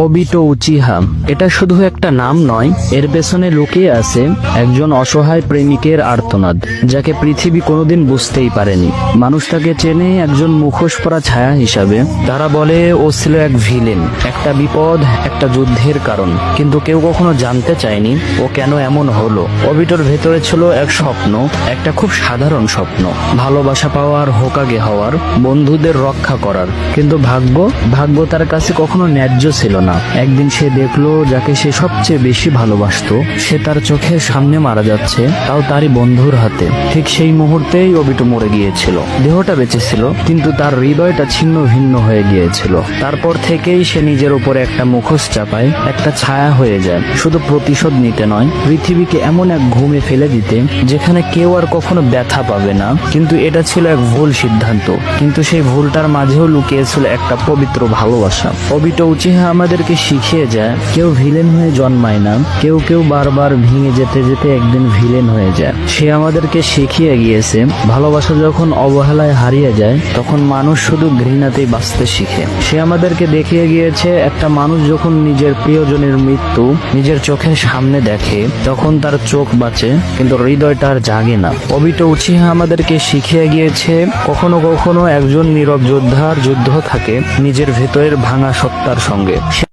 Obito Uchiha এটা শুধু একটা নাম নয়, এর পেছনে লুকিয়ে আছে একজন অসহায় প্রেমিকের আর্তনাদ, যাকে পৃথিবী কোনোদিন বুঝতেই পারেনি। মানুষ তাকে চেনে একজন মুখোশ পরা ছায়া হিসাবে। তারা বলে ও ছিল এক ভিলেন, একটা বিপদ, একটা যুদ্ধের কারণ, কিন্তু কেউ কখনো জানতে চায়নি ও কেন এমন হলো। ওবিটোর ভেতরে ছিল এক স্বপ্ন, একটা খুব সাধারণ স্বপ্ন, ভালোবাসা পাওয়ার, হোকাগে হওয়ার, বন্ধুদের রক্ষা করার। কিন্তু ভাগ্য তার কাছে কখনো ন্যায্য ছিল না। একদিন সে দেখলো যাকে সে সবচেয়ে বেশি ভালোবাসতো সে তার চোখের সামনে মারা যাচ্ছে, তাও তারই বন্ধুর হাতে। ঠিক সেই মুহূর্তেই ওবিটো মরে গিয়েছিল। দেহটা বেঁচে ছিল, কিন্তু তার হৃদয়টা ছিন্ন ভিন্ন হয়ে গিয়েছিল। তারপর থেকেই সে নিজের উপরে একটা মুখোশ চাপায়, একটা ছায়া হয়ে যায়, শুধু প্রতিশোধ নিতে নয়, পৃথিবীকে এমন এক ঘুমে ফেলে দিতে যেখানে কেউ আর কখনো ব্যথা পাবে না। কিন্তু এটা ছিল এক ভুল সিদ্ধান্ত, কিন্তু সেই ভুলটার মাঝেও লুকিয়েছিল একটা পবিত্র ভালোবাসা। ওবিটো উচিহা আমাদেরকে শিখিয়ে যায় কেউ ভিলেন হয়ে জন্মায় না, কেউ বারবার ভেঙে যেতে যেতে একদিন ভিলেন হয়ে যায়। সে আমাদেরকে শিখিয়ে গিয়েছে ভালোবাসা যখন অবহেলায় হারিয়ে যায় তখন মানুষ শুধু ঘৃণাতেই বাঁচতে শিখে। সে আমাদেরকে দেখিয়ে গিয়েছে একটা মানুষ যখন নিজের প্রিয়জনের মৃত্যু নিজের চোখের সামনে দেখে তখন তার চোখ বাঁচে, কিন্তু হৃদয়টা আর জাগে না। ওবিটো উচিহা আমাদেরকে শিখিয়ে গিয়েছে কখনো কখনো একজন নীরব যোদ্ধার যুদ্ধ থাকে নিজের ভেতরের ভাঙা সত্তার সঙ্গে। সে